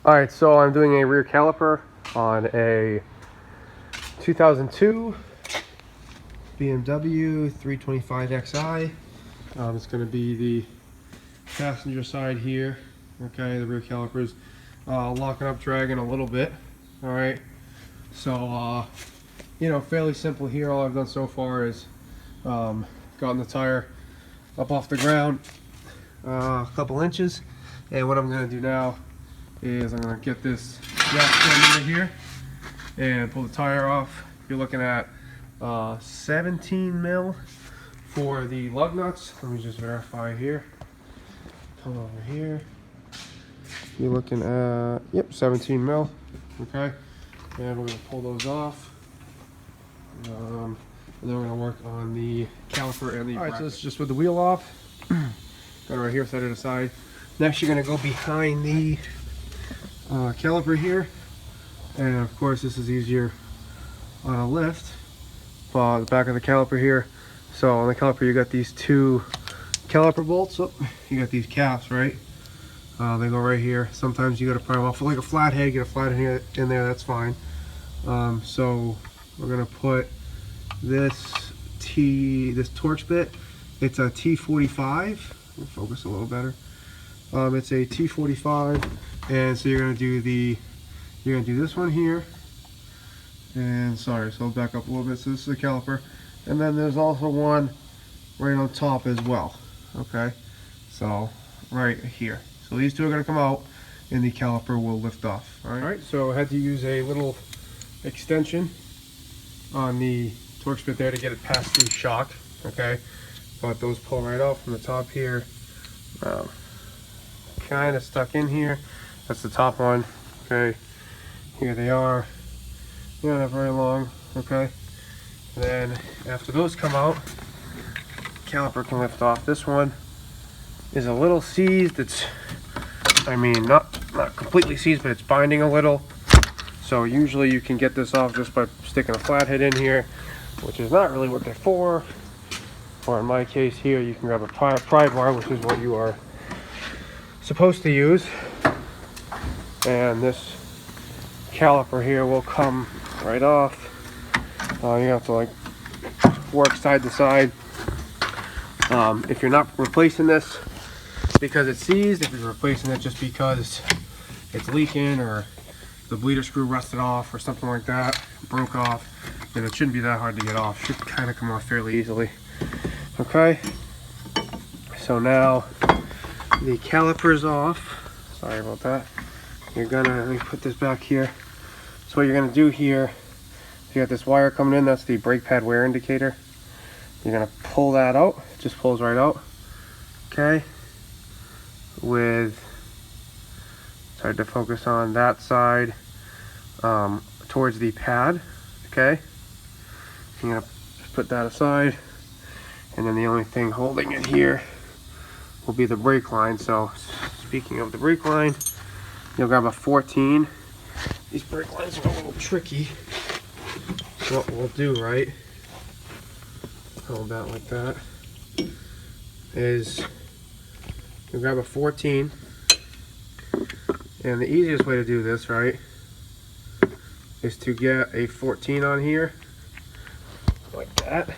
Alright, so I'm doing a rear caliper on a 2002 BMW 325xi. It's going to be the passenger side here. Okay, the rear calipers locking up, dragging a little bit. Alright, so fairly simple here. All I've done so far is gotten the tire up off the ground a couple inches, and what I'm going to do now is I'm going to get this jack from under here and pull the tire off. You're looking at 17 mil for the lug nuts. Let me just verify here. Come over here. You're looking at, yep, 17 mil. Okay, and we're going to pull those off. And then we're going to work on the caliper and the bracket. Alright, so this is just with the wheel off. Got it right here, set it aside. Next you're going to go behind the caliper here, and of course this is easier on a lift, but the back of the caliper here. So on the caliper you got these two caliper bolts. Oh, you got these caps, right? They go right here. Sometimes you got to pry them off with like a flathead. Get a flathead in there, that's fine. So we're gonna put this Torx bit. It's a T45. We'll focus a little better. It's a T45, and so you're gonna do this one here, and sorry, so I'll back up a little bit. So this is the caliper, and then there's also one right on top as well. Okay, so right here. So these two are gonna come out, and the caliper will lift off. All right. So I had to use a little extension on the Torx bit there to get it past the shock. Okay, but those pull right out from the top here. Kind of stuck in here. That's the top one. Okay, here they are. They're not very long. Okay, and then after those come out, caliper can lift off. This one is a little seized. It's, I mean, not completely seized, but it's binding a little. So usually you can get this off just by sticking a flathead in here, which is not really what they're for. Or in my case here, you can grab a pry bar, which is what you are supposed to use, and this caliper here will come right off. You have to like work side to side. If you're not replacing this because it's seized, if you're replacing it just because it's leaking or the bleeder screw rusted off or something like that, broke off, then it shouldn't be that hard to get off. Should kind of come off fairly easily. Okay, so now the caliper's off. Sorry about that. Let me put this back here. So what you're gonna do here, you got this wire coming in, that's the brake pad wear indicator. You're gonna pull that out. It just pulls right out. Okay, it's hard to focus on that side, towards the pad. Okay, you're gonna put that aside, and then the only thing holding it here will be the brake line. So speaking of the brake line, you'll grab a 14. These brake lines are a little tricky. So what we'll do, right, hold that like that, is you'll grab a 14, and the easiest way to do this, right, is to get a 14 on here like that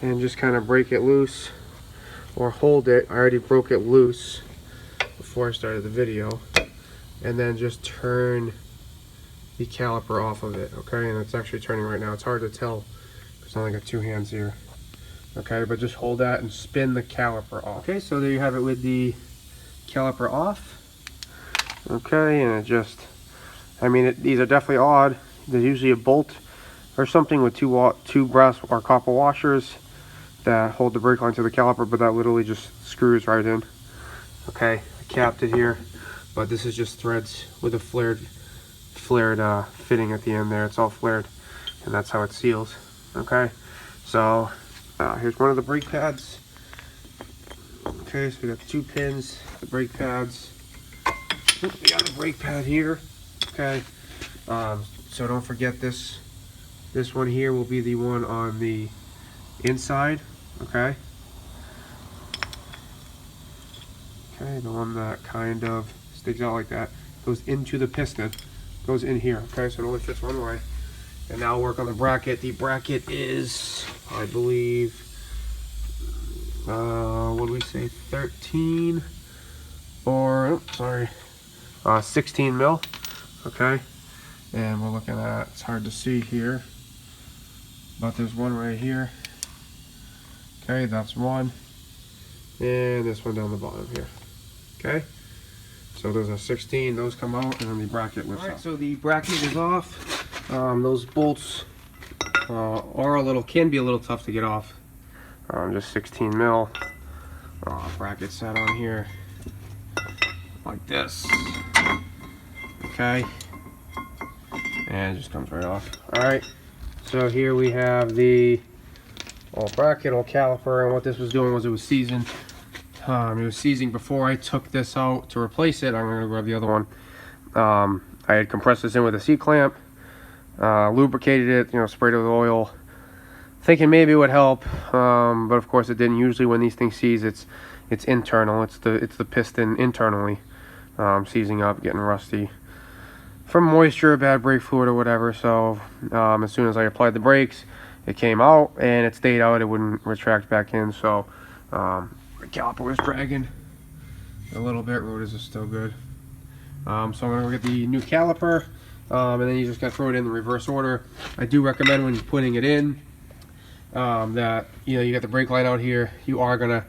and just kind of break it loose or hold it. I already broke it loose before I started the video, and then just turn the caliper off of it. Okay, and it's actually turning right now. It's hard to tell because I only got two hands here. Okay, but just hold that and spin the caliper off. Okay, so there you have it with the caliper off. Okay, and it just, I mean, these are definitely odd. There's usually a bolt or something with two brass or copper washers that hold the brake line to the caliper, but that literally just screws right in. Okay, I capped it here, but this is just threads with a flared fitting at the end there. It's all flared, and that's how it seals. Okay, so here's one of the brake pads. Okay, so we got 2 pins, the brake pads. We got a brake pad here. Okay, so don't forget this one here will be the one on the inside. Okay, the one that kind of sticks out like that. goes into the piston, goes in here. Okay, so it only fits one way. And now I'll work on the bracket. The bracket is, I believe, what do we say, 13 or, 16 mil. Okay, and we're looking at, it's hard to see here, but there's one right here. Okay, that's one, and this one down the bottom here. Okay, so those are 16, those come out, and then the bracket lifts up. So the bracket is off. Those bolts can be a little tough to get off. Just 16 mil. Bracket set on here like this. Okay, and it just comes right off. All right, so here we have the old bracket, old caliper, and what this was doing was it was seizing. It was seizing before I took this out to replace it. I'm gonna grab the other one. I had compressed this in with a C-clamp, lubricated it, sprayed it with oil, thinking maybe it would help, but of course it didn't. Usually when these things seize, it's internal. It's the piston internally seizing up, getting rusty from moisture, bad brake fluid or whatever. So as soon as I applied the brakes, it came out and it stayed out. It wouldn't retract back in. So the caliper was dragging a little bit. Rotors are still good. So I'm gonna go get the new caliper, and then you just gotta throw it in the reverse order. I do recommend when you're putting it in that you got the brake line out here, you are gonna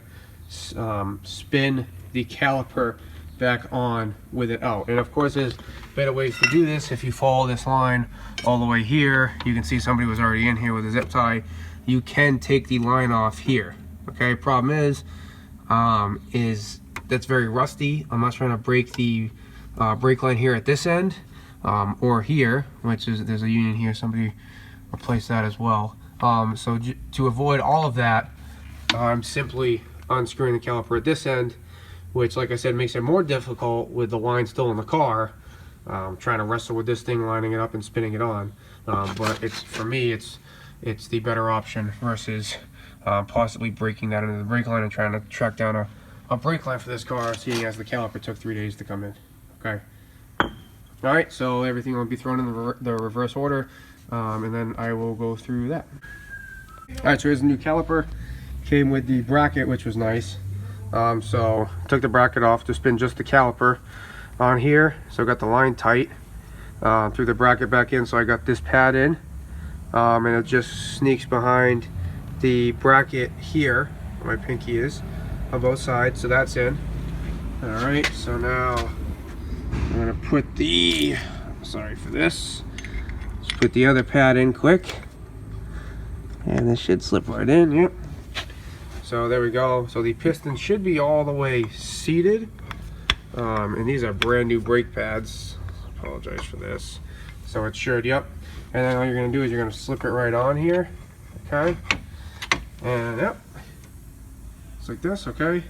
spin the caliper back on with it out. And of course there's better ways to do this. If you follow this line all the way here, you can see somebody was already in here with a zip tie. You can take the line off here. Okay, problem is that's very rusty. I'm not trying to break the brake line here at this end or here, which is, there's a union here, somebody replaced that as well. So to avoid all of that, I'm simply unscrewing the caliper at this end, which, like I said, makes it more difficult with the line still in the car. Trying to wrestle with this thing, lining it up and spinning it on. But for me, it's the better option versus possibly breaking that into the brake line and trying to track down a brake line for this car, seeing as the caliper took 3 days to come in. Okay. All right, so everything will be thrown in the reverse order, and then I will go through that. All right, so here's the new caliper. Came with the bracket, which was nice. So took the bracket off to spin just the caliper on here. So I got the line tight, threw the bracket back in, so I got this pad in, and it just sneaks behind the bracket here where my pinky is on both sides, so that's in. All right, so now I'm gonna put the, sorry for this, let's put the other pad in quick, and this should slip right in. Yep. So there we go. So the piston should be all the way seated, and these are brand new brake pads. Apologize for this. So it should, yep. And then all you're gonna do is you're gonna slip it right on here, okay? And yep, it's like this, okay?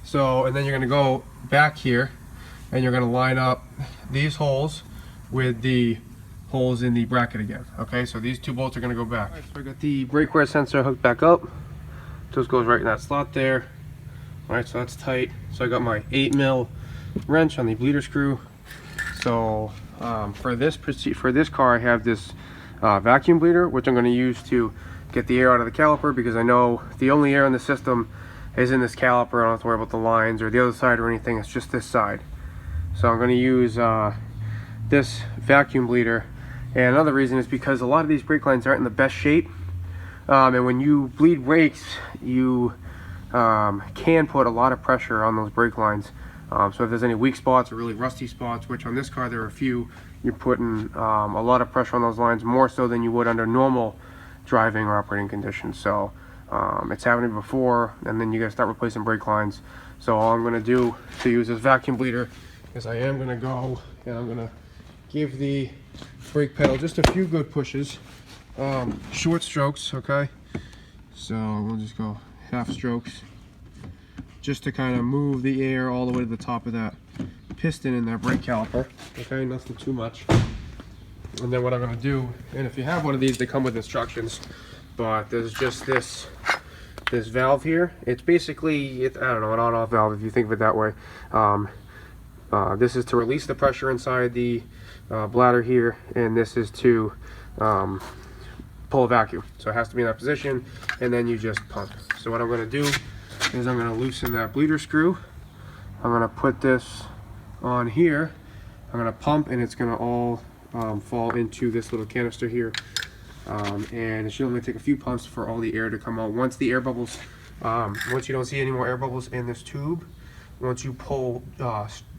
So, and then you're gonna go back here, and you're gonna line up these holes with the holes in the bracket again, okay? So these two bolts are gonna go back. All right, so I got the brake wear sensor hooked back up. Just goes right in that slot there. All right, so that's tight. So I got my 8 mil wrench on the bleeder screw. So for this car, I have this vacuum bleeder, which I'm going to use to get the air out of the caliper, because I know the only air in the system is in this caliper. I don't have to worry about the lines or the other side or anything. It's just this side. So I'm going to use this vacuum bleeder. And another reason is because a lot of these brake lines aren't in the best shape. And when you bleed brakes, you can put a lot of pressure on those brake lines. So if there's any weak spots or really rusty spots, which on this car there are a few, you're putting a lot of pressure on those lines, more so than you would under normal driving or operating conditions. So it's happened before, and then you gotta start replacing brake lines. So all I'm gonna do to use this vacuum bleeder is I am gonna go and I'm gonna give the brake pedal just a few good pushes. Short strokes, okay? So we'll just go half strokes just to kind of move the air all the way to the top of that piston in that brake caliper, okay? Nothing too much. And then what I'm going to do, and if you have one of these, they come with instructions, but there's just this valve here. It's basically, I don't know, an on-off valve if you think of it that way. This is to release the pressure inside the bladder here, and this is to pull a vacuum. So it has to be in that position, and then you just pump. So what I'm going to do is I'm going to loosen that bleeder screw. I'm going to put this on here. I'm going to pump, and it's going to all fall into this little canister here. And it should only take a few pumps for all the air to come out. Once the air bubbles, once you don't see any more air bubbles in this tube, once you pull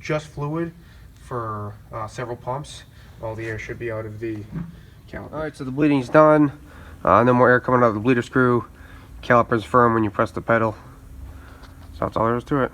just fluid for several pumps, all the air should be out of the caliper. Alright, so the bleeding's done. No more air coming out of the bleeder screw. Caliper's firm when you press the pedal. So that's all there is to it.